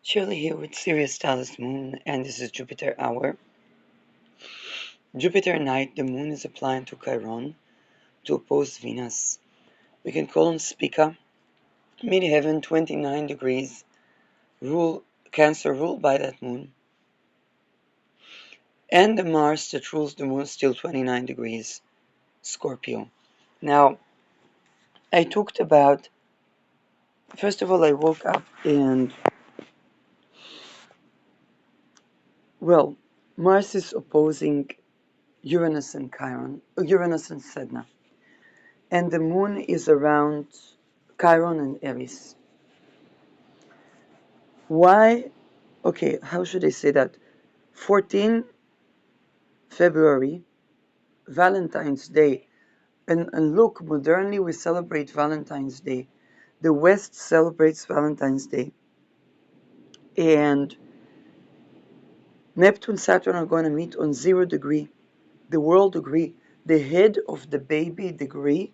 Shirley here with Sirius Talis Moon, and this is Jupiter Hour. Jupiter night, the moon is applying to Chiron to oppose Venus. We can call him Spica, mid-heaven, 29 degrees, Cancer ruled by that moon. And the Mars that rules the moon, still 29 degrees, Scorpio. Now, I talked about, first of all, I woke up and, well, Mars is opposing Uranus and Uranus and Sedna. And the moon is around Chiron and Aries. Why? Okay, how should I say that? 14 February, Valentine's Day. And look, modernly we celebrate Valentine's Day. The West celebrates Valentine's Day. And Neptune, Saturn are going to meet on 0 degree, the world degree, the head of the baby degree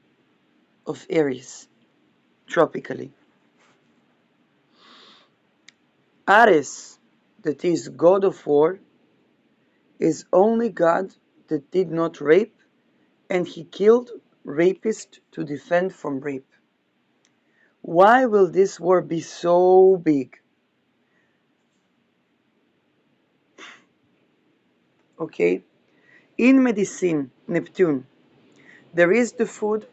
of Aries, tropically. Ares, that is god of war, is only God that did not rape, and he killed rapists to defend from rape. Why will this war be so big? Okay, in medicine, Neptune, there is the food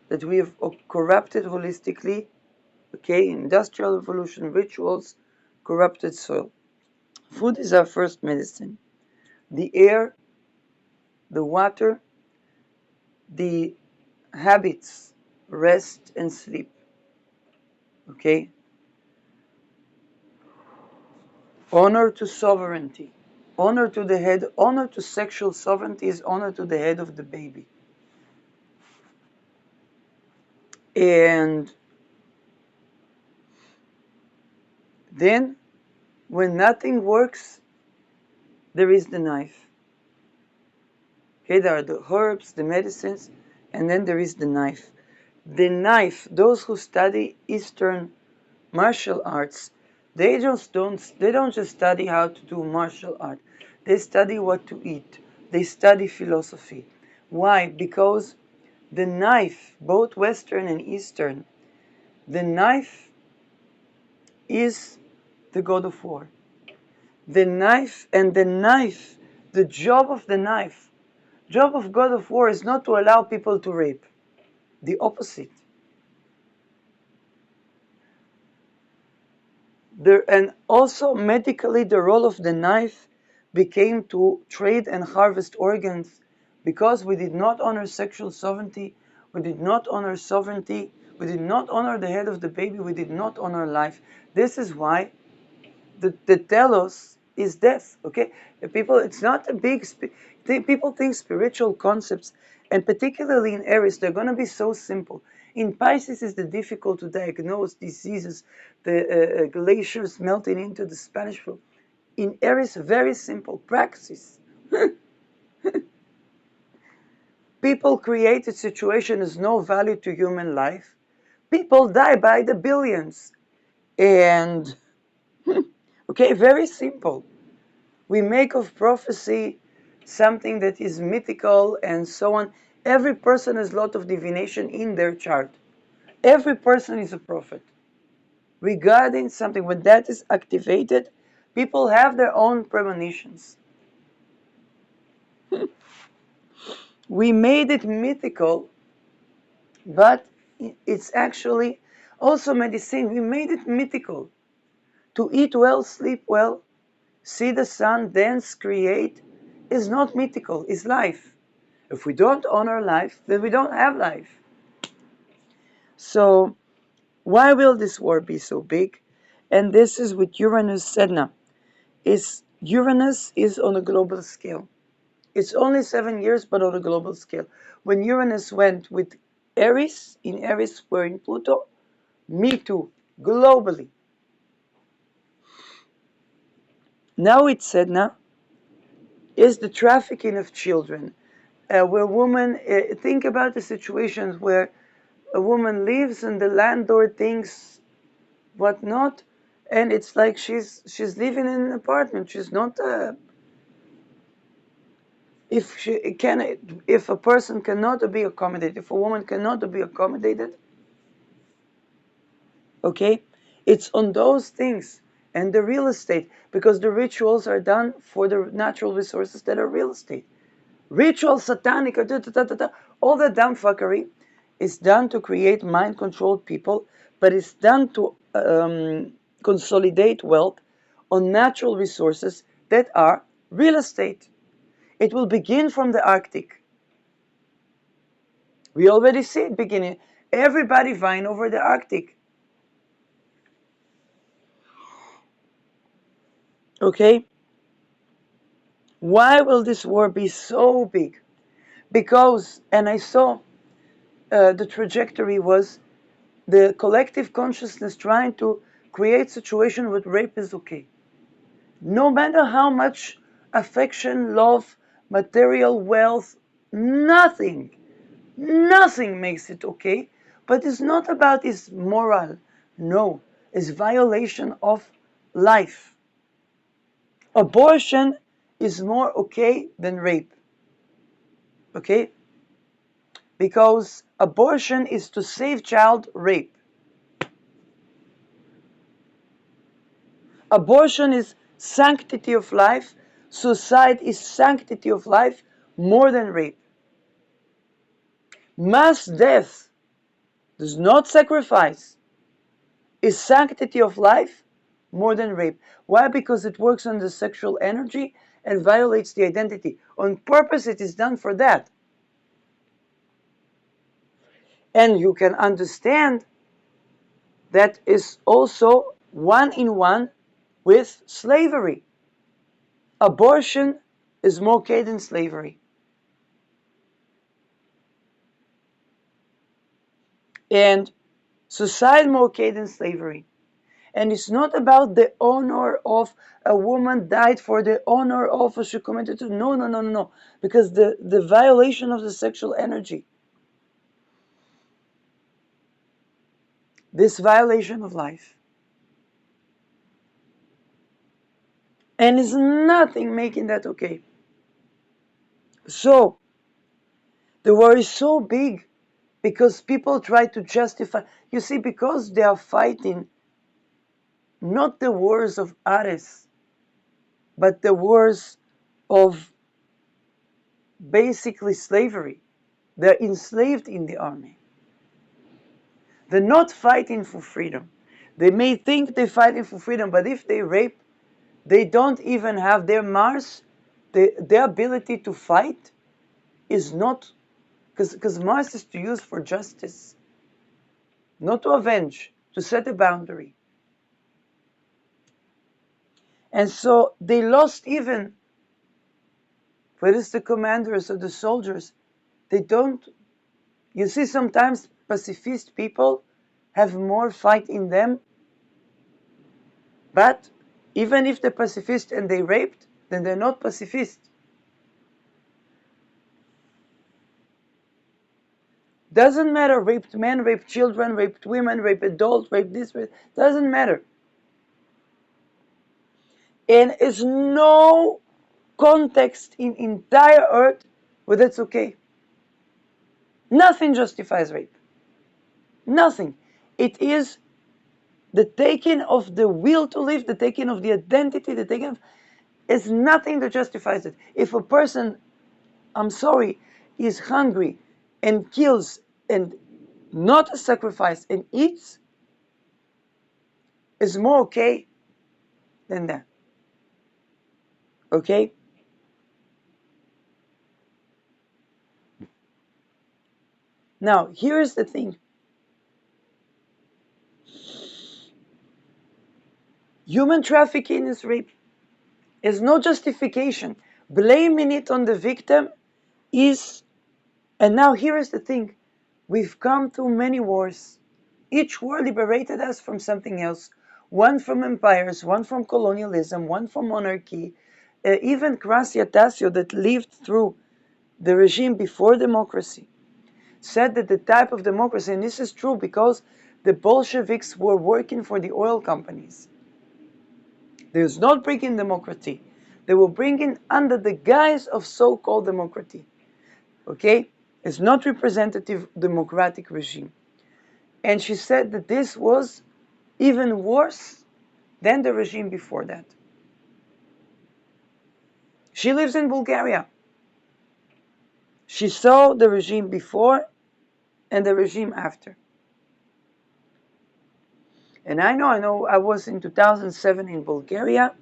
that we have corrupted holistically. Okay, industrial revolution, rituals, corrupted soil. Food is our first medicine. The air, the water, the habits, rest and sleep. Okay? Honor to sovereignty. Honor to the head, honor to sexual sovereignty is honor to the head of the baby. And then, when nothing works, there is the knife. Okay, there are the herbs, the medicines, and then there is the knife. The knife, those who study Eastern martial arts, they don't just study how to do martial art. They study what to eat. They study philosophy. Why? Because the knife, both Western and Eastern, the knife is the god of war. The knife, the job of the knife, job of god of war is not to allow people to rape. The opposite. And also medically, the role of the knife became to trade and harvest organs because we did not honor sexual sovereignty, we did not honor sovereignty, we did not honor the head of the baby, we did not honor life. This is why the telos is death. Okay, people, it's not a big. People think spiritual concepts, and particularly in Aries, they're going to be so simple. In Pisces, it's difficult to diagnose diseases, the glaciers melting into the Spanish flu. In Aries, very simple praxis. People create a situation has no value to human life. People die by the billions. And, okay, very simple. We make of prophecy something that is mythical and so on. Every person has a lot of divination in their chart. Every person is a prophet. Regarding something, when that is activated, people have their own premonitions. We made it mythical, but it's actually also medicine. We made it mythical. To eat well, sleep well, see the sun, dance, create, is not mythical, is life. If we don't honor life, then we don't have life. So, why will this war be so big? And this is with Uranus Sedna. Uranus is on a global scale. It's only 7 years, but on a global scale. When Uranus went with Aries, in Aries we're in Pluto, me too, globally. Now it's Sedna, is the trafficking of children. Where women, think about the situations where a woman leaves and the landlord thinks what not, and it's like she's living in an apartment. She's not. If a person cannot be accommodated, if a woman cannot be accommodated, okay, it's on those things and the real estate, because the rituals are done for the natural resources that are real estate. Ritual, satanic, all the dumb fuckery is done to create mind-controlled people, but it's done to consolidate wealth on natural resources that are real estate. It will begin from the Arctic. We already see it beginning. Everybody vying over the Arctic. Okay? Why will this war be so big? Because, and I saw the trajectory was the collective consciousness trying to create situation where rape is okay. No matter how much affection, love, material wealth, nothing makes it okay. But it's not about its moral. No, it's violation of life. Abortion is more okay than rape. Okay? Because abortion is to save child, rape. Abortion is sanctity of life. Suicide is sanctity of life more than rape. Mass death does not sacrifice, is sanctity of life more than rape. Why? Because it works on the sexual energy and violates the identity. On purpose, it is done for that. And you can understand that is also one-in-one with slavery. Abortion is more okay than slavery. And suicide more okay than slavery. And it's not about the honor of a woman died for the honor of she committed to. No. Because the violation of the sexual energy, this violation of life, and is nothing making that okay. So the war is so big because people try to justify. You see, because they are fighting not the wars of Ares, but the wars of basically slavery. They're enslaved in the army. They're not fighting for freedom. They may think they're fighting for freedom, but if they rape, they don't even have their Mars. Their ability to fight is not, because Mars is to use for justice, not to avenge, to set a boundary. And so they lost even, for this the commanders or the soldiers, they don't, you see sometimes pacifist people have more fight in them, but even if they're pacifist and they raped, then they're not pacifist. Doesn't matter, raped men, raped children, raped women, raped adults, raped this, doesn't matter. And there's no context in entire earth where that's okay. Nothing justifies rape. Nothing. It is the taking of the will to live, the taking of the identity, the taking of, is nothing that justifies it. If a person, I'm sorry, is hungry and kills and not a sacrifice and eats, is more okay than that. Okay? Now, here's the thing. Human trafficking is rape. Is no justification. Blaming it on the victim is, and now here is the thing. We've come through many wars. Each war liberated us from something else. One from empires, one from colonialism, one from monarchy. Even Gracia Tassio, that lived through the regime before democracy, said that the type of democracy, and this is true because the Bolsheviks were working for the oil companies. There's not bringing democracy. They will bring in under the guise of so-called democracy. Okay? It's not representative democratic regime. And she said that this was even worse than the regime before that. She lives in Bulgaria. She saw the regime before and the regime after. And I know, I was in 2007 in Bulgaria.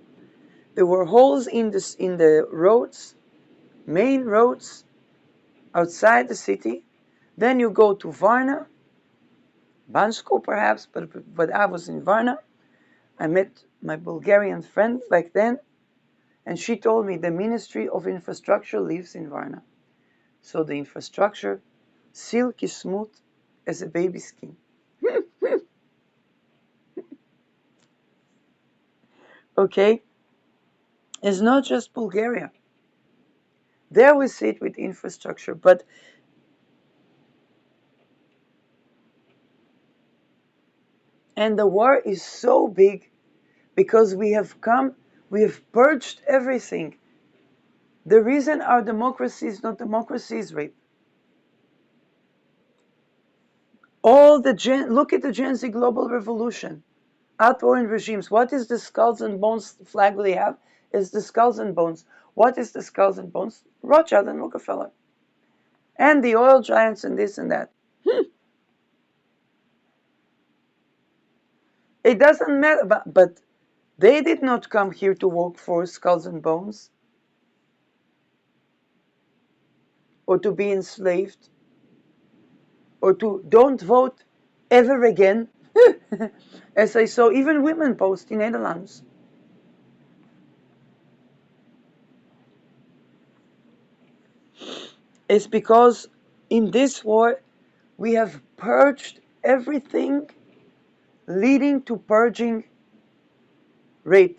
There were holes in the roads, main roads, outside the city. Then you go to Varna, Bansko perhaps, but I was in Varna. I met my Bulgarian friend back then, and she told me the Ministry of Infrastructure lives in Varna. So the infrastructure, silky smooth as a baby skin. Okay? It's not just Bulgaria. There we sit with infrastructure, but and the war is so big because we have purged everything. The reason our democracy is not democracy is rape. Look at the Gen Z global revolution. Outgoing regimes. What is the skulls and bones flag they have? Is the skulls and bones. What is the skulls and bones? Rothschild and Rockefeller. And the oil giants and this and that. It doesn't matter, but they did not come here to work for skulls and bones or to be enslaved or to don't vote ever again. As I saw even women post in Netherlands. It's because in this war we have purged everything leading to purging rape.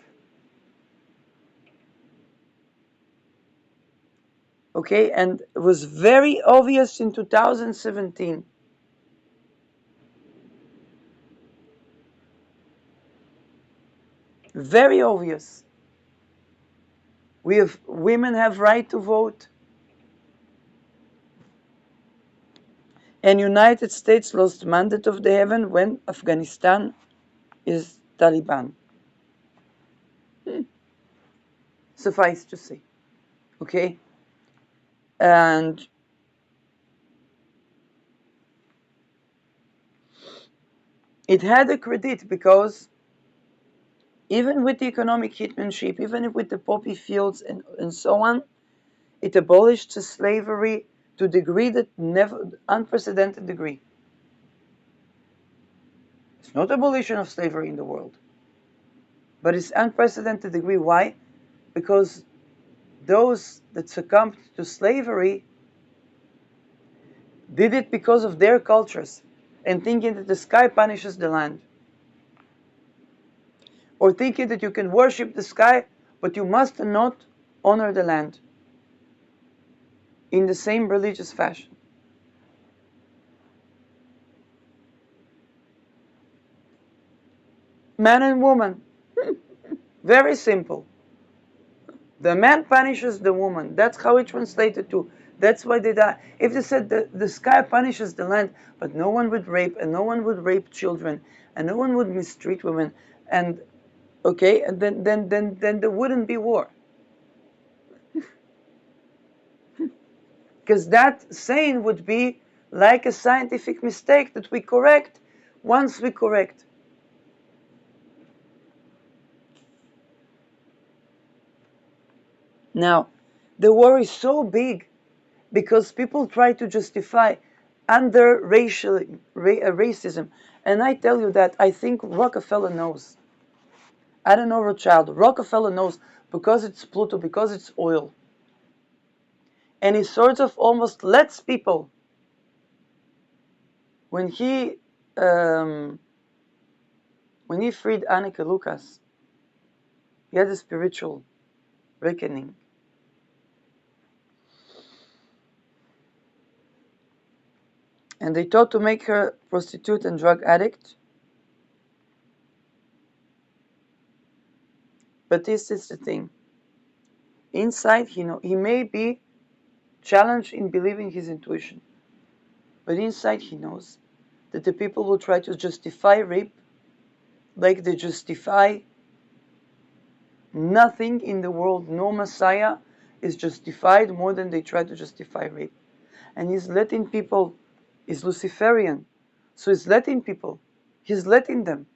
Okay, and it was very obvious in 2017. Very obvious. Women have right to vote. And United States lost mandate of the heaven when Afghanistan is Taliban. Suffice to say. Okay? And it had a credit because even with the economic hitmanship, even with the poppy fields and so on, it abolished slavery to a degree that unprecedented degree. It's not abolition of slavery in the world, but it's unprecedented degree. Why? Because those that succumbed to slavery did it because of their cultures and thinking that the sky punishes the land. Or thinking that you can worship the sky, but you must not honor the land in the same religious fashion. Man and woman. Very simple. The man punishes the woman. That's how it translated to. That's why they die. If they said the sky punishes the land, but no one would rape, and no one would rape children, and no one would mistreat women, and okay, and then there wouldn't be war. Because that saying would be like a scientific mistake that we correct once we correct. Now, the war is so big because people try to justify under racism. And I tell you that I think Rockefeller knows. I don't know Rothschild. Rockefeller knows because it's Pluto, because it's oil. And he sort of almost lets people, when he freed Anneke Lucas, he had a spiritual reckoning. And they thought to make her prostitute and drug addict. But this is the thing. Inside, he may be challenged in believing his intuition. But inside, he knows that the people will try to justify rape like they justify nothing in the world. No Messiah is justified more than they try to justify rape. And he's letting people, he's Luciferian, so he's letting people, he's letting them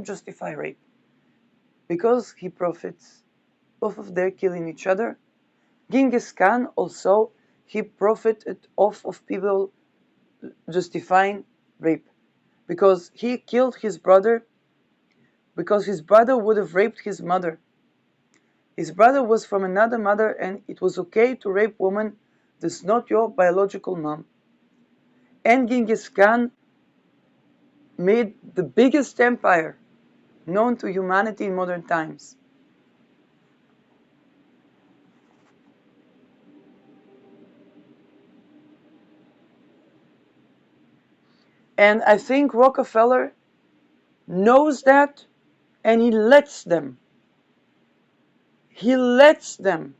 justify rape. Because he profits off of their killing each other. Genghis Khan also, he profited off of people justifying rape. Because he killed his brother, because his brother would have raped his mother. His brother was from another mother, and it was okay to rape woman that's not your biological mom. And Genghis Khan made the biggest empire known to humanity in modern times. And I think Rockefeller knows that, and he lets them. He lets them.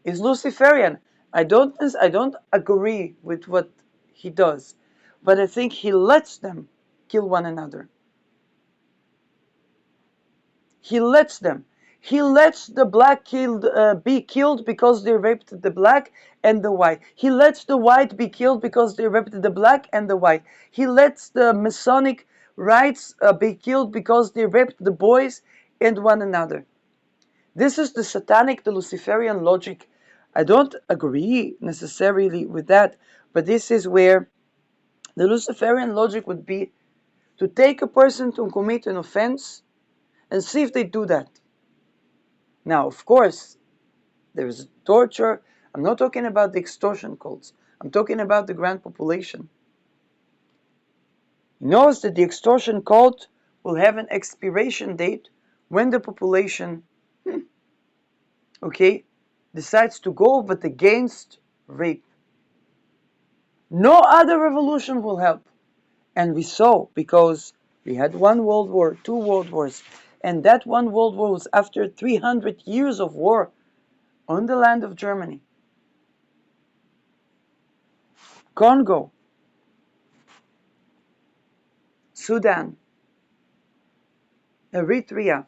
He's Luciferian. I don't agree with what he does, but I think he lets them kill one another. He lets them. He lets the black be killed because they raped the black and the white. He lets the white be killed because they raped the black and the white. He lets the Masonic rites be killed because they raped the boys and one another. This is the satanic, the Luciferian logic. I don't agree necessarily with that, but this is where the Luciferian logic would be to take a person to commit an offense and see if they do that. Now, of course, there is torture. I'm not talking about the extortion cults. I'm talking about the grand population. He knows that the extortion cult will have an expiration date when the population, decides to go but against rape. No other revolution will help. And we saw, because we had one world war, two world wars, and that one world war was after 300 years of war on the land of Germany. Congo, Sudan, Eritrea,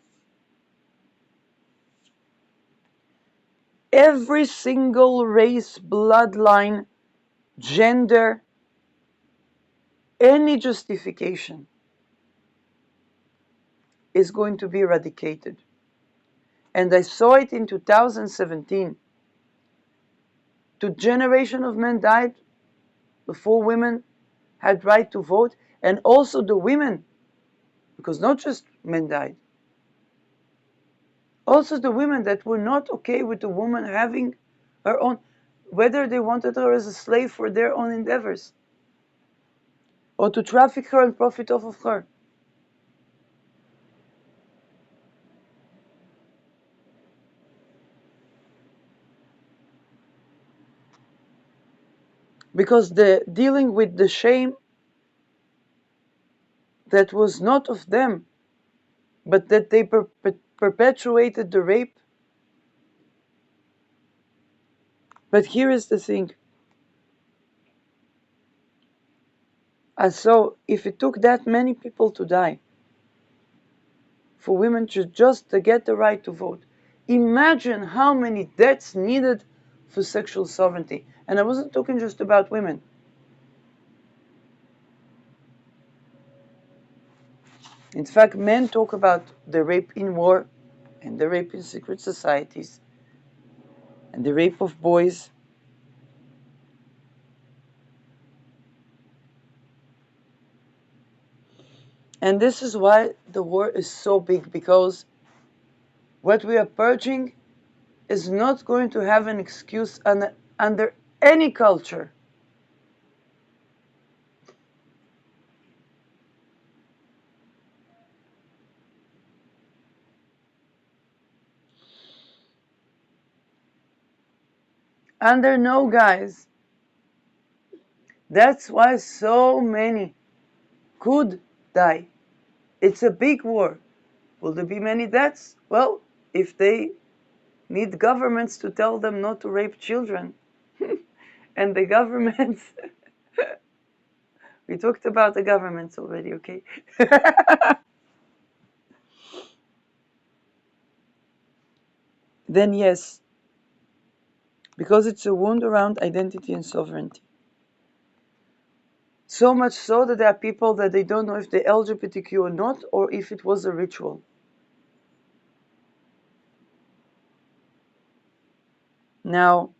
every single race, bloodline, gender, any justification is going to be eradicated. And I saw it in 2017. Two generations of men died before women had right to vote, and also the women, because not just men died. Also the women that were not okay with the woman having her own, whether they wanted her as a slave for their own endeavors, or to traffic her and profit off of her. Because the dealing with the shame that was not of them, but that they perpetuated the rape. But here is the thing. And so if it took that many people to die for women to just to get the right to vote, imagine how many deaths needed for sexual sovereignty. And I wasn't talking just about women. In fact, men talk about the rape in war and the rape in secret societies and the rape of boys. And this is why the war is so big, because what we are purging is not going to have an excuse under any culture. Under no guise. That's why so many could die. It's a big war. Will there be many deaths? Well, if they need governments to tell them not to rape children, and the governments, we talked about the governments already, okay? Then yes, because it's a wound around identity and sovereignty. So much so that there are people that they don't know if they're LGBTQ or not, or if it was a ritual. Now,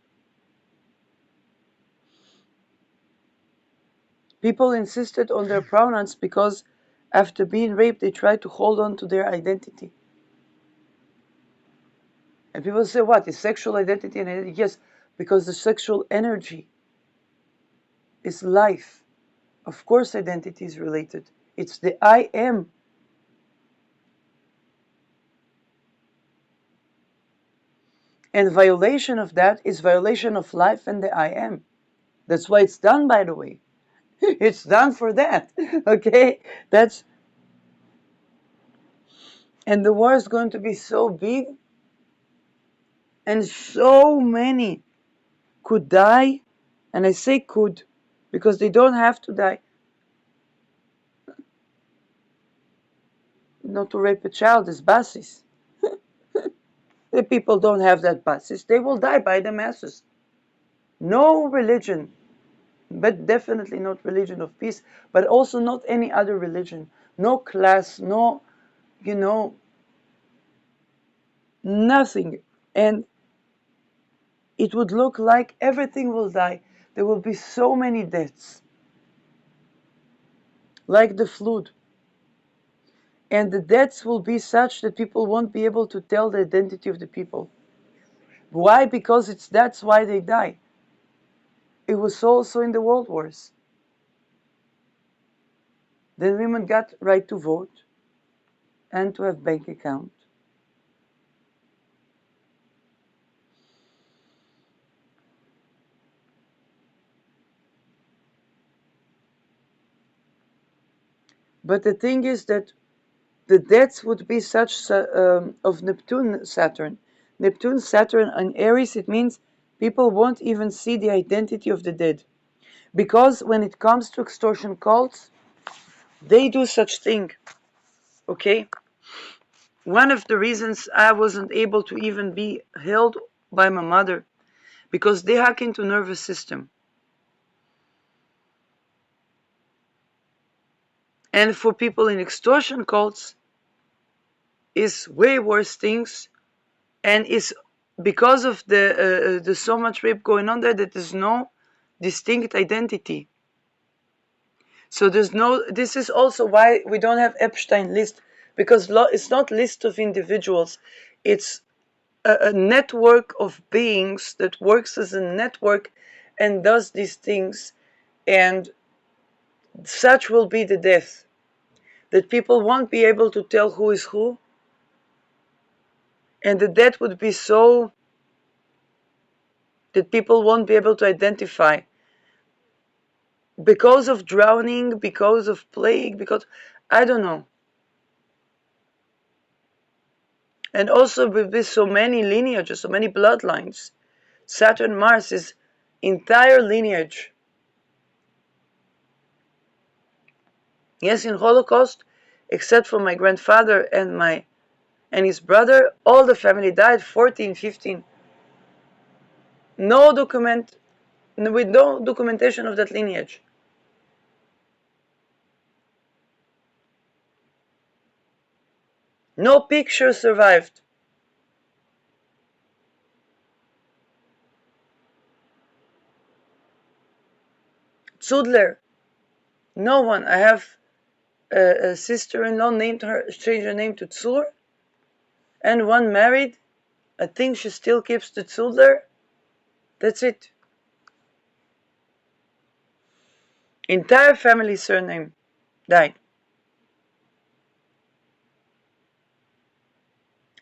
people insisted on their pronouns because after being raped, they tried to hold on to their identity. And people say, what, is sexual identity and identity? Yes, because the sexual energy is life. Of course, identity is related. It's the I am. And violation of that is violation of life and the I am. That's why it's done, by the way. It's done for that. Okay? And the war is going to be so big, and so many could die. And I say could, because they don't have to die. Not to rape a child is basis. The people don't have that basis. They will die by the masses. No religion, but definitely not religion of peace, but also not any other religion. No class, no, nothing. And it would look like everything will die. There will be so many deaths, like the flood. And the deaths will be such that people won't be able to tell the identity of the people. Why? Because that's why they die. It was also in the world wars. Then women got right to vote and to have bank account. But the thing is that the deaths would be such of Neptune, Saturn. Neptune, Saturn, and Aries, it means people won't even see the identity of the dead. Because when it comes to extortion cults, they do such thing. Okay? One of the reasons I wasn't able to even be held by my mother, because they hack into nervous system. And for people in extortion cults, is way worse things, and is because of the so much rape going on there that there's no distinct identity. So there's no. This is also why we don't have Epstein list, because it's not list of individuals, it's a network of beings that works as a network and does these things, and such will be the death, that people won't be able to tell who is who, and the death would be so that people won't be able to identify, because of drowning, because of plague, because I don't know. And also with so many lineages, so many bloodlines, Saturn Mars is entire lineage. Yes, in Holocaust, except for my grandfather and his brother, all the family died, 14, 15. No document, with no documentation of that lineage. No picture survived. Zudler, no one. I have a sister-in-law named her, changed her name to Zur, and one married. I think she still keeps the Zudler. That's it. Entire family surname died.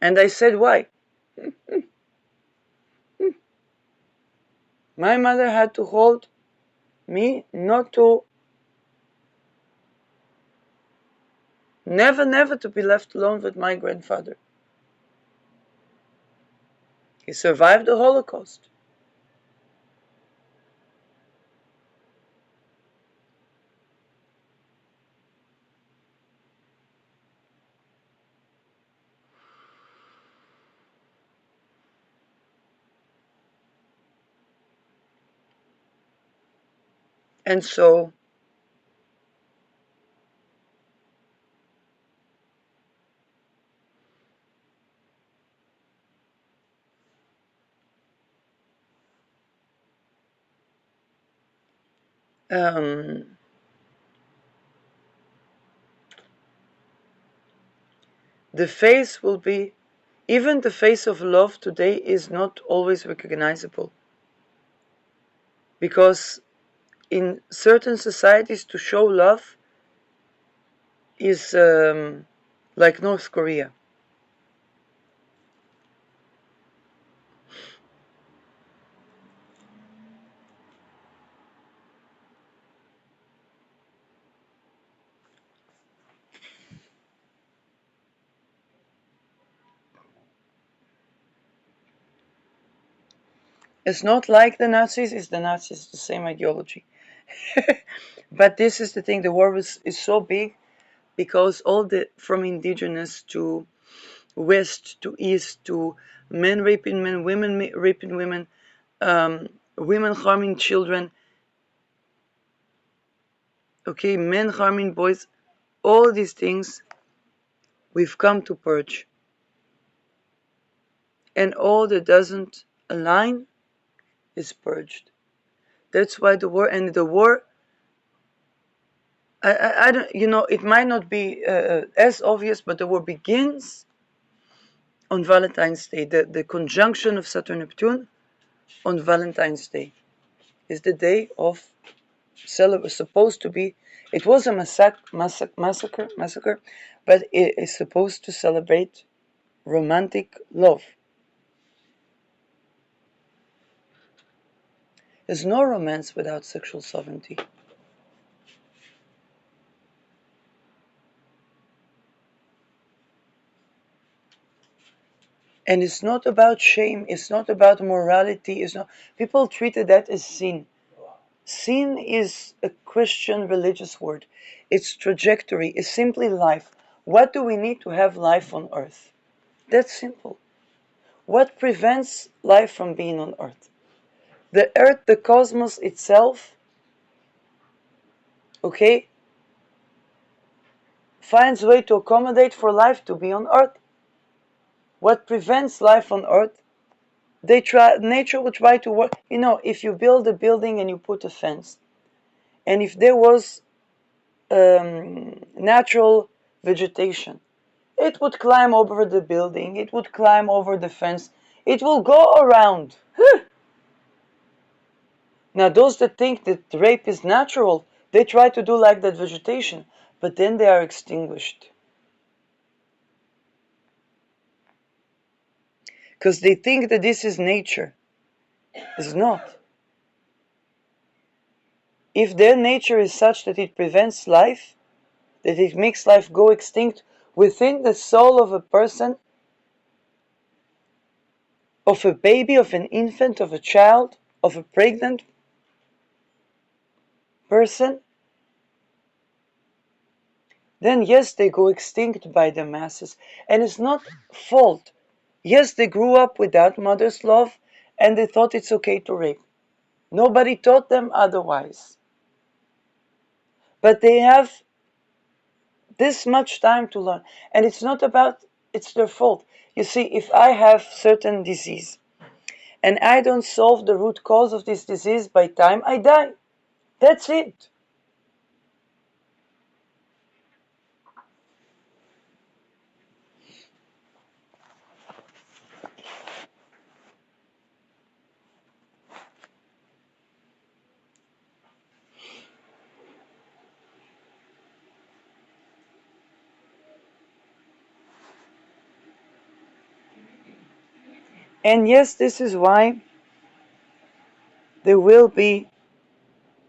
And I said, why? My mother had to hold me not never, never to be left alone with my grandfather. He survived the Holocaust. And so, um, the face will be, even the face of love today is not always recognizable. Because in certain societies, to show love is like North Korea. It's not like the Nazis, it's the Nazis, the same ideology. But this is the thing, the war is so big because all the, from indigenous to west to east to men raping men, women raping women, women harming children, okay, men harming boys, all these things we've come to purge. And all that doesn't align is purged. That's why the war, and the war, I don't, it might not be as obvious, but the war begins on Valentine's Day. The conjunction of Saturn Neptune on Valentine's Day is the day of supposed to be. It was a massacre, but it is supposed to celebrate romantic love. There's no romance without sexual sovereignty. And it's not about shame, it's not about morality, it's not, people treated that as sin. Sin is a Christian religious word. Its trajectory is simply life. What do we need to have life on earth? That's simple. What prevents life from being on earth? The earth, the cosmos itself, okay, finds a way to accommodate for life to be on earth. What prevents life on earth? Nature will try to work. If you build a building and you put a fence, and if there was natural vegetation, it would climb over the building, it would climb over the fence, it will go around. Now, those that think that rape is natural, they try to do like that vegetation, but then they are extinguished. Because they think that this is nature. It's not. If their nature is such that it prevents life, that it makes life go extinct within the soul of a person, of a baby, of an infant, of a child, of a pregnant person, then yes, they go extinct by the masses. And it's not fault. Yes, they grew up without mother's love and they thought it's okay to rape. Nobody taught them otherwise. But they have this much time to learn. And it's not about, it's their fault. You see, if I have certain disease and I don't solve the root cause of this disease by time, I die. That's it. And yes, this is why there will be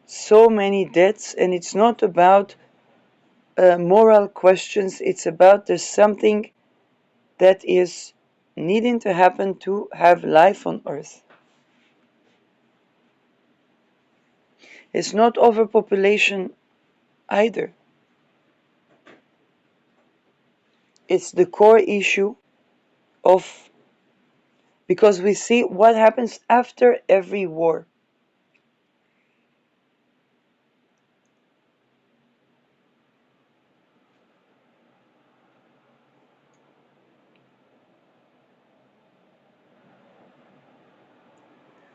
so many deaths, and it's not about moral questions. It's about there's something that is needing to happen to have life on earth. It's not overpopulation either. It's the core issue of, because we see what happens after every war.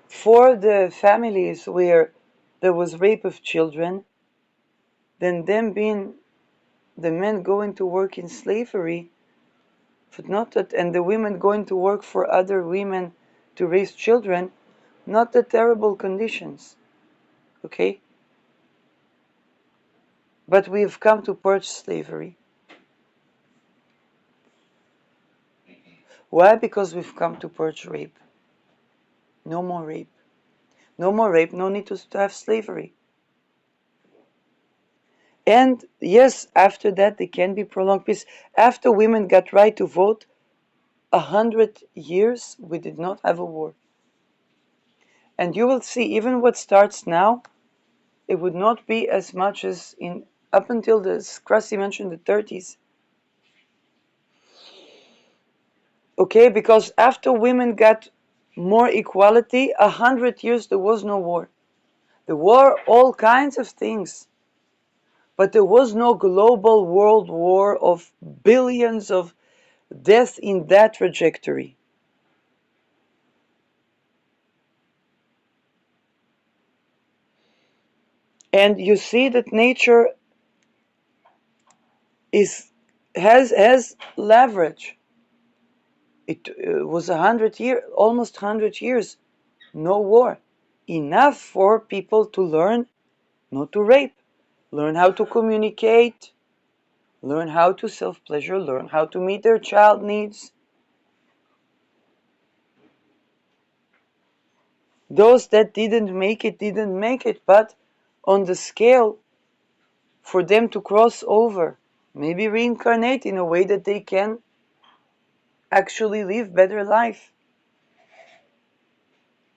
For the families where there was rape of children, then them being the men going to work in slavery, but not that, and the women going to work for other women to raise children, not the terrible conditions, okay? But we have come to purge slavery. Why? Because we've come to purge rape. No more rape. No more rape, no need to have slavery. And yes, after that there can be prolonged peace. After women got right to vote, 100 years we did not have a war. And you will see, even what starts now, it would not be as much as in up until the Krusty mentioned the 30s. Okay, because after women got more equality, 100 years there was no war. There were all kinds of things, but there was no global world war of billions of deaths in that trajectory. And you see that nature has leverage. It was 100 years, almost 100 years, no war. Enough for people to learn not to rape, learn how to communicate, learn how to self-pleasure, learn how to meet their child needs. Those that didn't make it, but on the scale for them to cross over, maybe reincarnate in a way that they can actually live better life.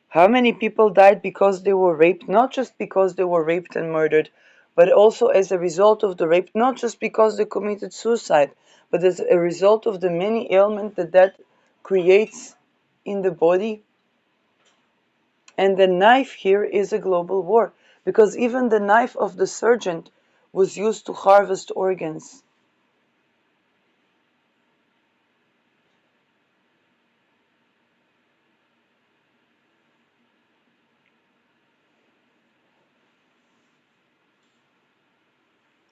How many people died because they were raped? Not just because they were raped and murdered, but also as a result of the rape, not just because they committed suicide, but as a result of the many ailments that creates in the body. And the knife here is a global war, because even the knife of the surgeon was used to harvest organs.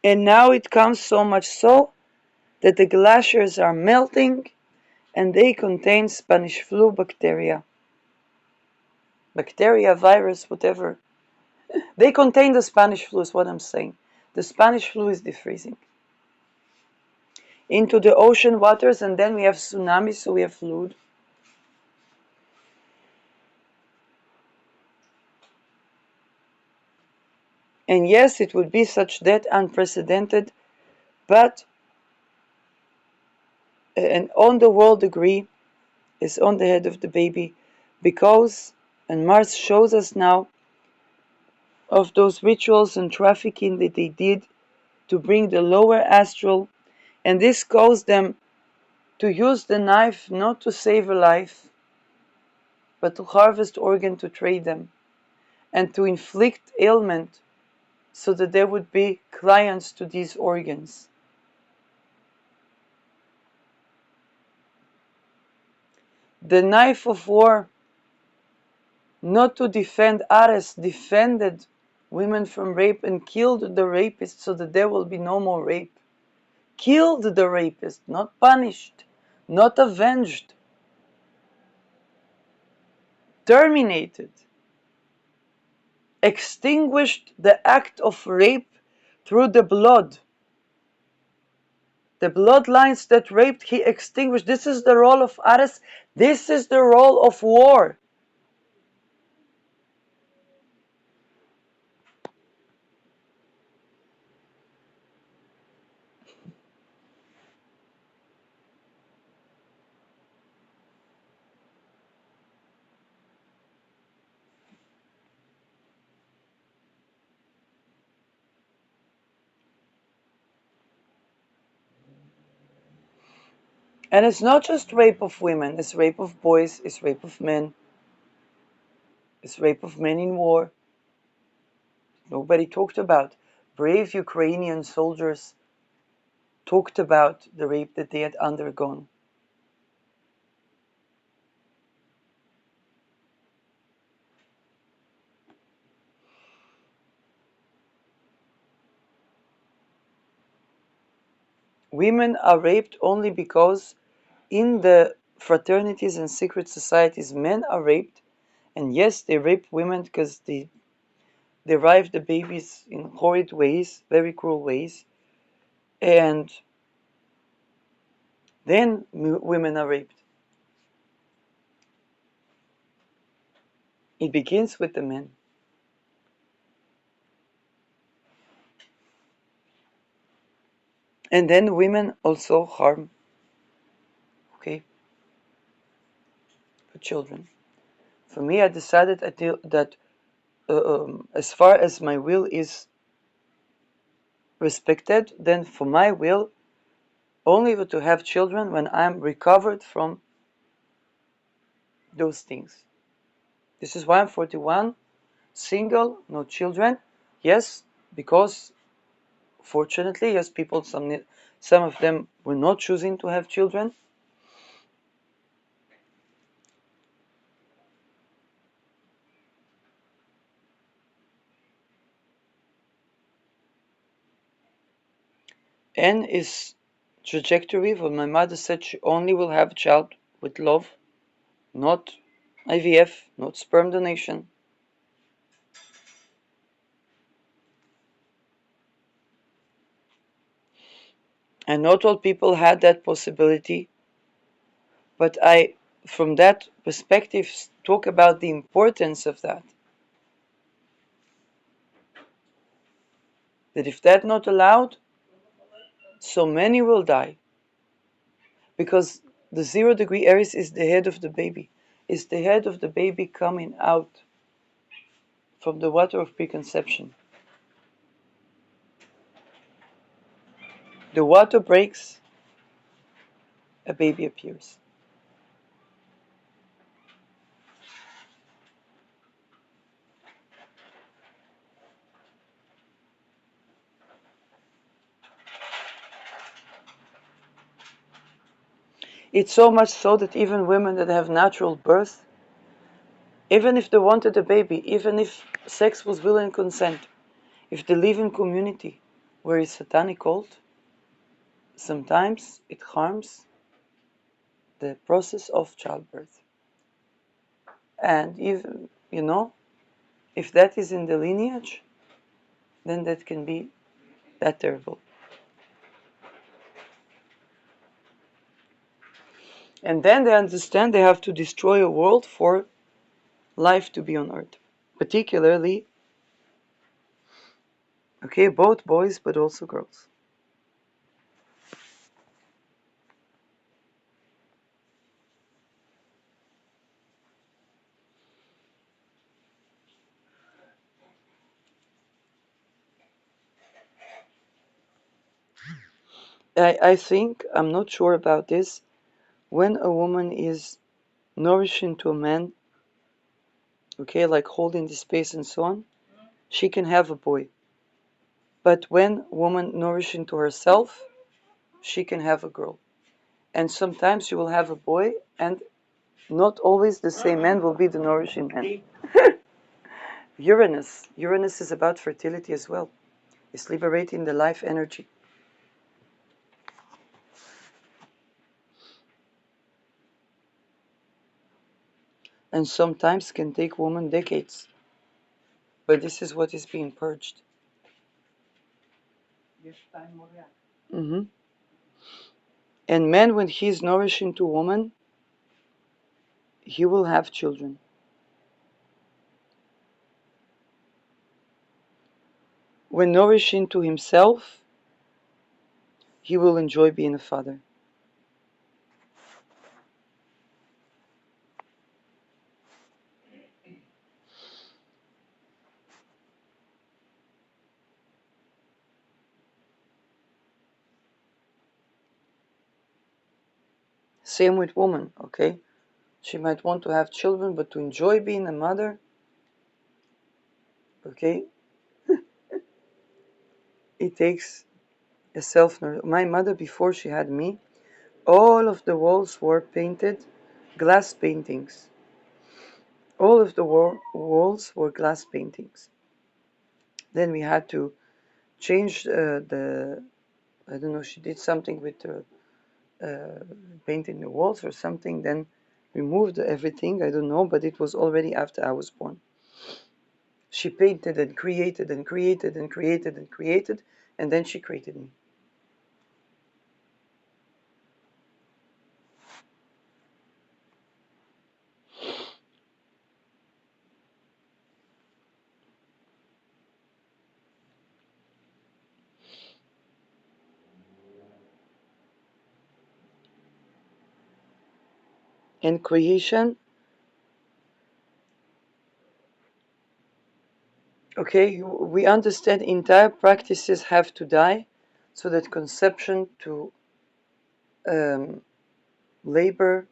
And now it comes so much so that the glaciers are melting and they contain Spanish flu bacteria. Bacteria, virus, whatever. They contain the Spanish flu, is what I'm saying. The Spanish flu is defreezing into the ocean waters, and then we have tsunamis, so we have flood. And yes, it would be such that unprecedented, but and on the world degree is on the head of the baby, because, and Mars shows us now, of those rituals and trafficking that they did to bring the lower astral, and this caused them to use the knife not to save a life, but to harvest organ to trade them, and to inflict ailment so that there would be clients to these organs. The knife of war, not to defend Ares, defended women from rape and killed the rapist so that there will be no more rape. Killed the rapist, not punished, not avenged. Terminated. Extinguished the act of rape through the blood. The bloodlines that raped, he extinguished. This is the role of Ares. This is the role of war. And it's not just rape of women, it's rape of boys, it's rape of men, it's rape of men in war. Nobody talked about. Brave Ukrainian soldiers talked about the rape that they had undergone. Women are raped only because in the fraternities and secret societies, men are raped. And yes, they rape women because they derive the babies in horrid ways, very cruel ways. And then women are raped. It begins with the men. And then women also harm, okay, the children. For me, I decided that as far as my will is respected, then for my will, only to have children when I'm recovered from those things. This is why I'm 41, single, no children. Yes, because fortunately, yes, people, some of them were not choosing to have children. And is trajectory, when my mother said she only will have a child with love, not IVF, not sperm donation. And not all people had that possibility, but I, from that perspective, talk about the importance of that. That if that's not allowed, so many will die. Because the 0-degree Aries is the head of the baby. Is the head of the baby coming out from the water of preconception. The water breaks, a baby appears. It's so much so that even women that have natural birth, even if they wanted a baby, even if sex was will and consent, if they live in community where it's satanic cult, sometimes it harms the process of childbirth. And if, if that is in the lineage, then that can be that terrible. And then they understand they have to destroy a world for life to be on earth. Particularly, okay, both boys but also girls. I think, I'm not sure about this, when a woman is nourishing to a man, okay, like holding the space and so on, she can have a boy. But when woman nourishing to herself, she can have a girl. And sometimes she will have a boy, and not always the same man will be the nourishing man. Uranus is about fertility as well. It's liberating the life energy. And sometimes can take woman decades. But this is what is being purged. Mm-hmm. And man, when he is nourishing to woman, he will have children. When nourishing to himself, he will enjoy being a father. Same with women, okay? She might want to have children, but to enjoy being a mother, okay, it takes a my mother, before she had me, all of the walls were painted glass paintings. All of the walls were glass paintings. Then we had to change I don't know, she did something with the painting the walls or something, then removed everything, I don't know, but it was already after I was born. She painted and created and created and created and created, and then she created me. And creation, okay, we understand entire practices have to die, so that conception to labor,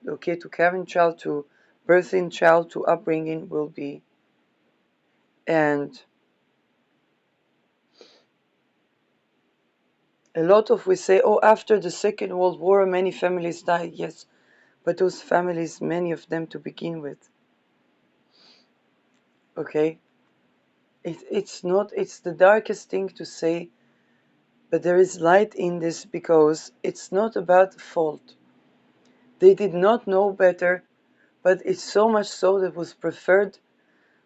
okay, to carrying child, to birthing child, to upbringing will be. And a lot of we say, oh, after the Second World War, many families died. Yes, but those families, many of them to begin with, okay, it's not, it's the darkest thing to say, but there is light in this, because it's not about fault. They did not know better, but it's so much so that it was preferred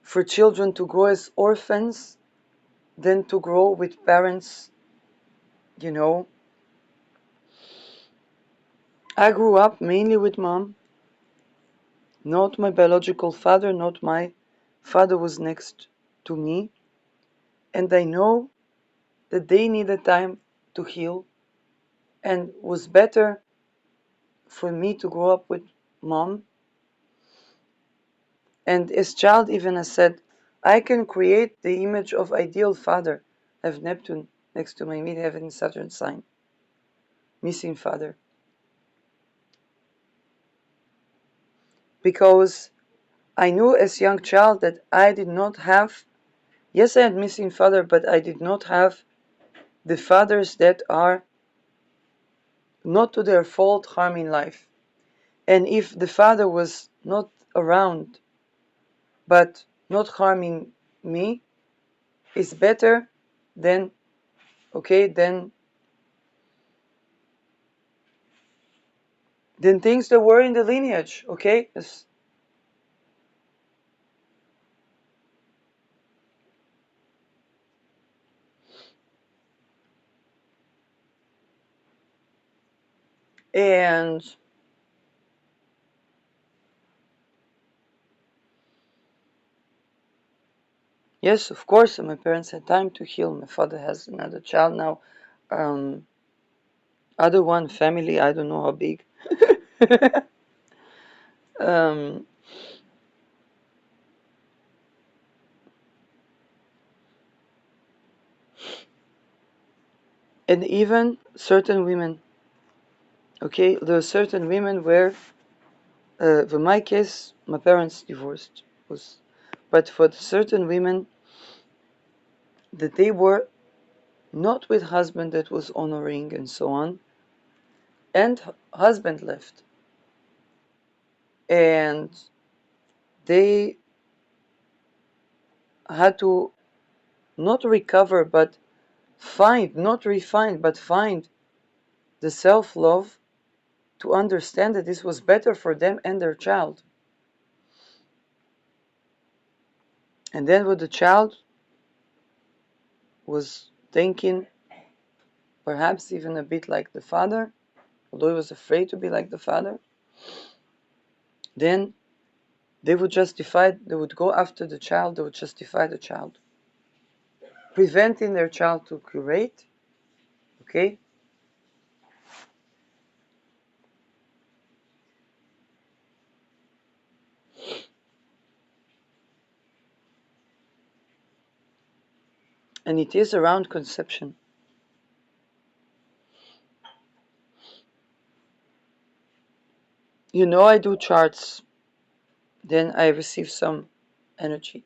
for children to grow as orphans than to grow with parents, you know. I grew up mainly with mom, not my biological father, not my father was next to me, and I know that they needed time to heal, and was better for me to grow up with mom. And as child, even I said, I can create the image of ideal father. I have Neptune next to my midheaven Saturn sign. Missing father. Because I knew as young child that I did not have, yes, I had missing father, but I did not have the fathers that are not to their fault harming life. And if the father was not around but not harming me, is better than, okay, than things that were in the lineage, okay? And yes, of course, my parents had time to heal. My father has another child now. Other one, family, I don't know how big. um, and even certain women, okay, there are certain women where, in my case, my parents divorced, but for certain women, that they were not with husband that was honoring and so on, and husband left, and they had to not recover, but find, not refine, but find the self-love to understand that this was better for them and their child. And then when the child was thinking perhaps even a bit like the father, although he was afraid to be like the father, then they would justify, they would go after the child, they would justify the child, preventing their child to curate, okay? And it is around conception. I do charts. Then I receive some energy.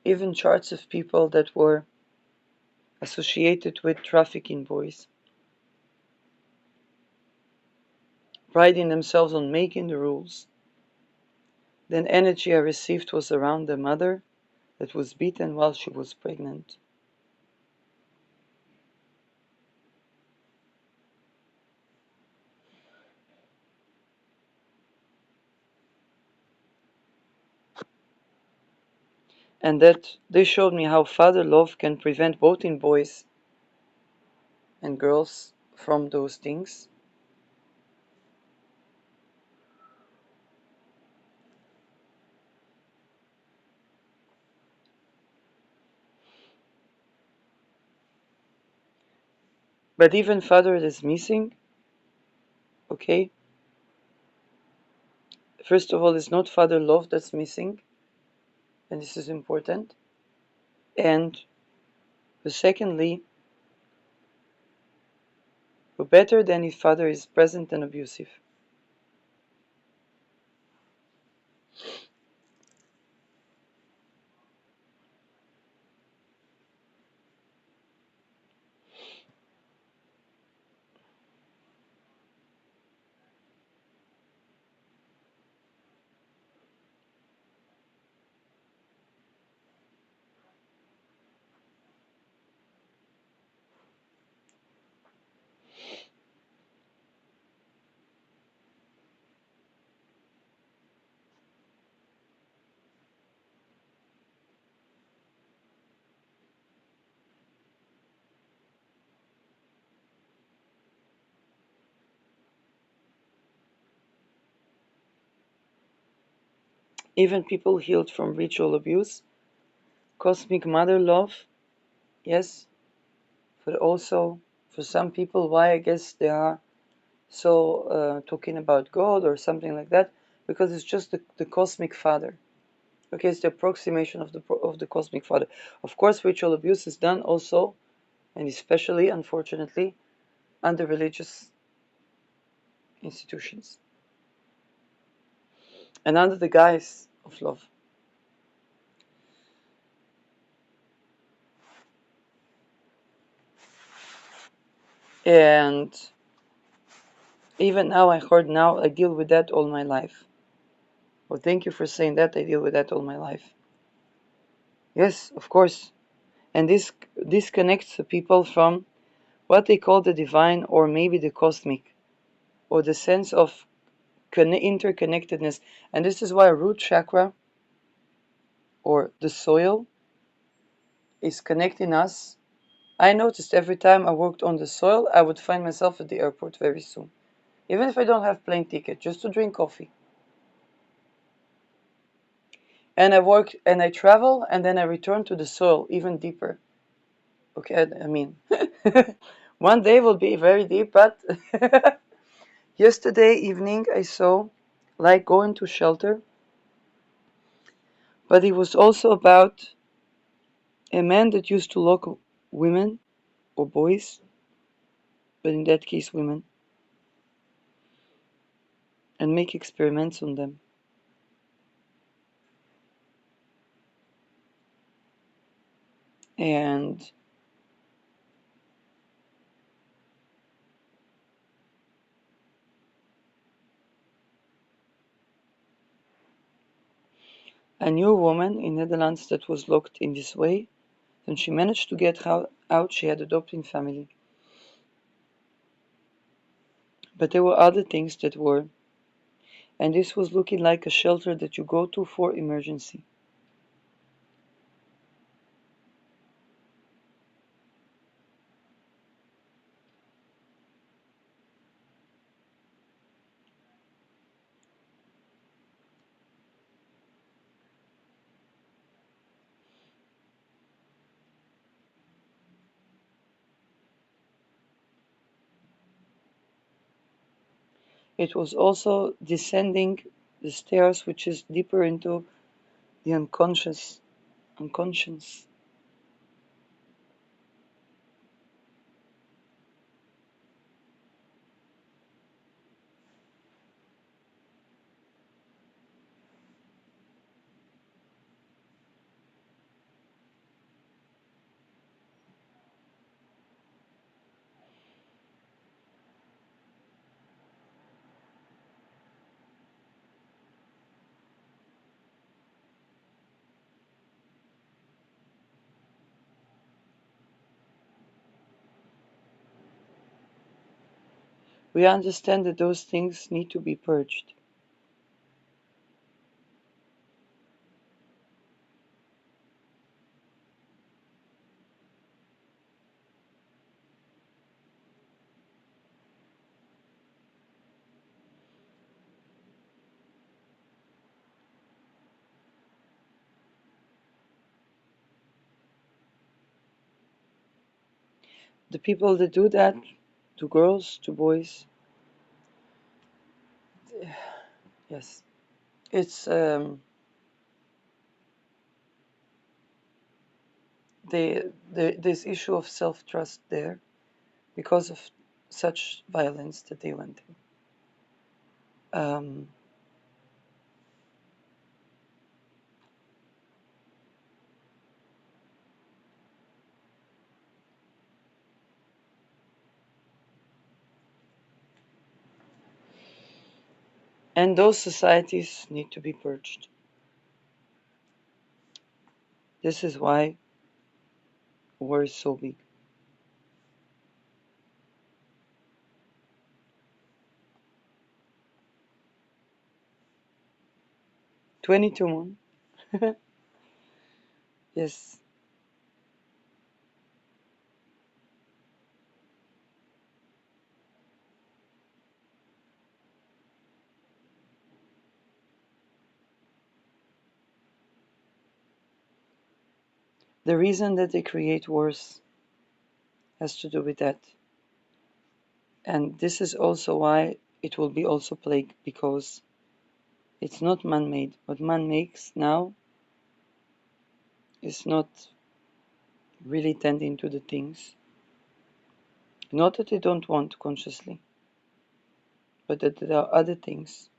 Even charts of people that were associated with trafficking boys, priding themselves on making the rules. Then energy I received was around the mother that was beaten while she was pregnant. And that they showed me how father love can prevent both in boys and girls from those things. But even father is missing, okay? First of all, it's not father love that's missing, and this is important. And secondly, better than if father is present and abusive. Even people healed from ritual abuse, cosmic mother love, yes, but also for some people, why I guess they are so talking about God or something like that, because it's just the cosmic father. Okay, it's the approximation of the cosmic father. Of course, ritual abuse is done also, and especially, unfortunately, under religious institutions and under the guise of love. And even now, I deal with that all my life. Well, thank you for saying that. I deal with that all my life. Yes, of course. And this connects the people from what they call the divine or maybe the cosmic, or the sense of interconnectedness. And this is why root chakra or the soil is connecting us. I noticed every time I worked on the soil, I would find myself at the airport very soon. Even if I don't have plane ticket, just to drink coffee. And I work and I travel and then I return to the soil even deeper. Okay, I mean, one day will be very deep, but yesterday evening I saw like going to shelter, but it was also about a man that used to lock women or boys, but in that case women, and make experiments on them. And I knew a woman in Netherlands that was locked in this way, and she managed to get out. She had adopting family. But there were other things that were, and this was looking like a shelter that you go to for emergency. It was also descending the stairs, which is deeper into the unconscious. we understand that those things need to be purged. The people that do that, to girls, to boys, yes, it's this issue of self-trust there because of such violence that they went through. And those societies need to be purged. This is why war is so big. 22 moon. Yes. The reason that they create wars has to do with that. And this is also why it will be also plague, because it's not man-made. What man makes now is not really tending to the things. Not that they don't want consciously, but that there are other things.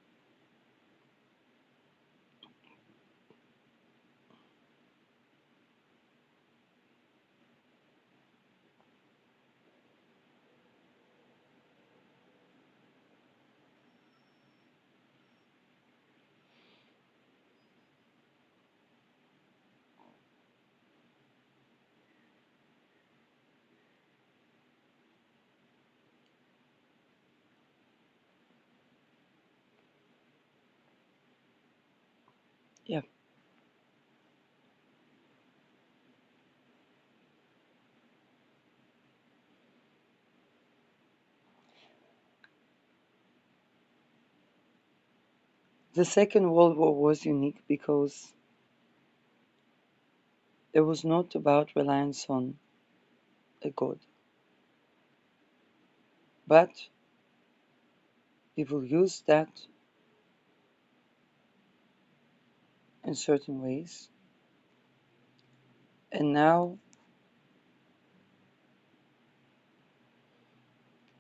Yeah. The Second World War was unique because it was not about reliance on a god, but people used that in certain ways, and now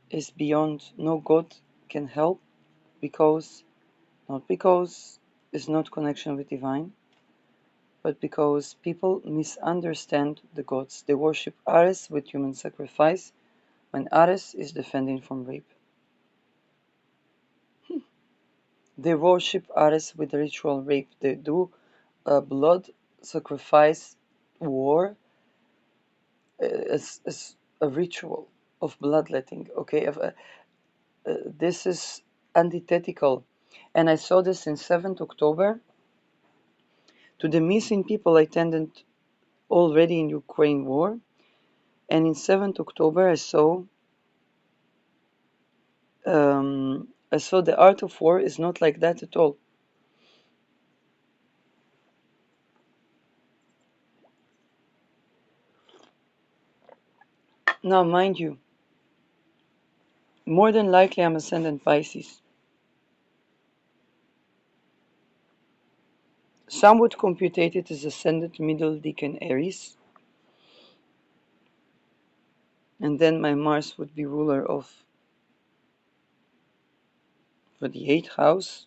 is beyond. No god can help, because not because it's not connection with divine, but because people misunderstand the gods. They worship Ares with human sacrifice when Ares is defending from rape. They worship Ares with ritual rape. They do a blood sacrifice war as a ritual of bloodletting. Okay, this is antithetical. And I saw this in 7th October. To the missing people I attended already in Ukraine war. And in 7th October I saw the art of war is not like that at all. Now, mind you, more than likely I'm ascendant Pisces. Some would computate it as ascendant middle decan Aries. And then my Mars would be ruler of for the 8th house.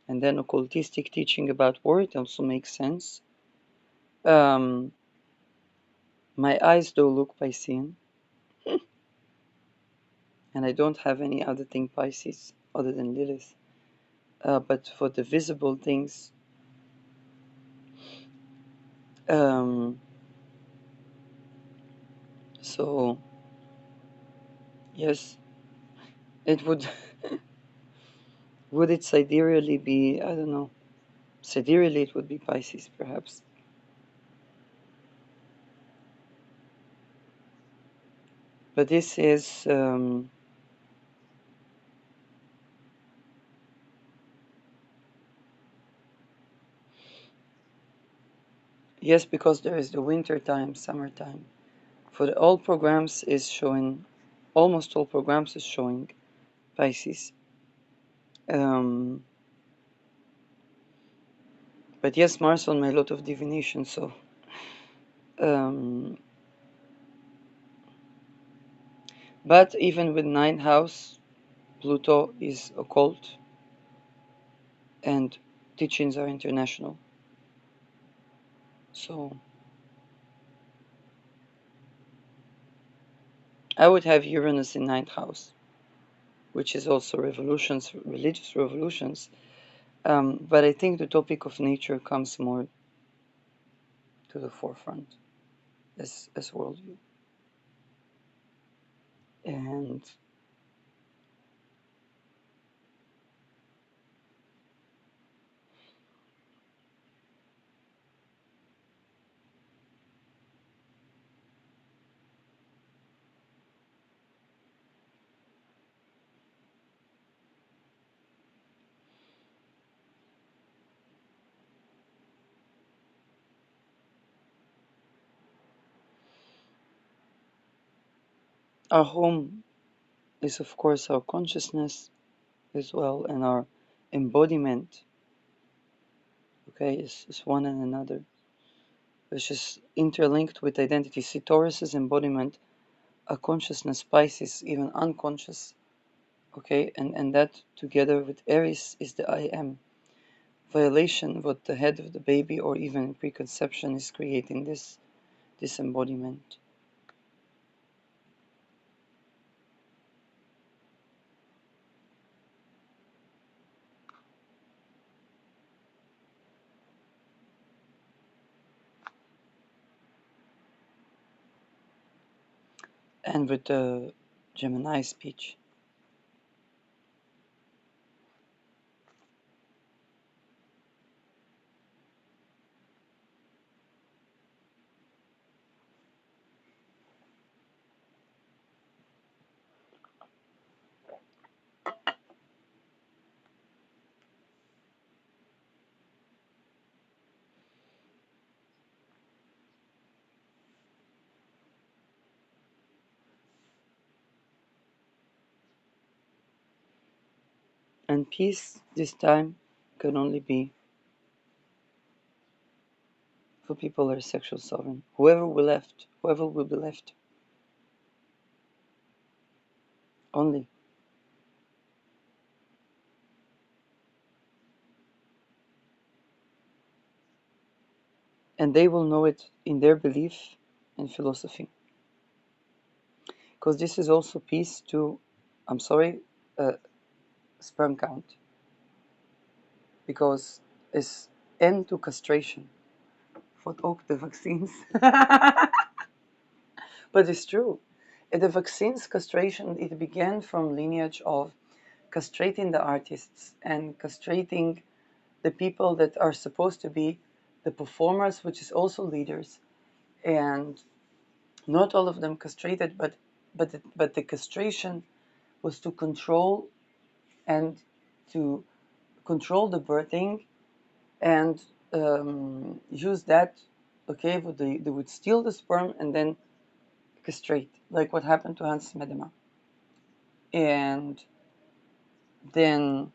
And then occultistic teaching about war, it also makes sense. My eyes do look Piscean. And I don't have any other thing Pisces other than Lilith. But for the visible things, so yes, It would would it sidereally be, I don't know. Sidereally it would be Pisces perhaps. But this is yes, because there is the winter time, summertime. For the all programs is showing, almost all programs is showing Pisces. Um, but yes, Mars on my lot of divination, so um, but even with ninth house, Pluto is occult and teachings are international. So I would have Uranus in ninth house, which is also revolutions, religious revolutions. But I think the topic of nature comes more to the forefront as worldview. And our home is, of course, our consciousness as well, and our embodiment, okay, is one and another, which is interlinked with identity. See, Taurus's embodiment, a consciousness, Pisces, even unconscious, okay, and that together with Aries is the I am. Violation, what the head of the baby or even preconception is creating this embodiment. And with the Gemini speech. And peace this time can only be for people that are sexual sovereign. Whoever will be left. Only. And they will know it in their belief and philosophy. Because this is also peace to, I'm sorry, sperm count. Because it's end to castration. For ook the vaccines. But it's true. The vaccines castration, it began from lineage of castrating the artists and castrating the people that are supposed to be the performers, which is also leaders. And not all of them castrated, but the castration was to control and to control the birthing and use that. Okay, they would steal the sperm and then castrate, like what happened to Hans Medema. And then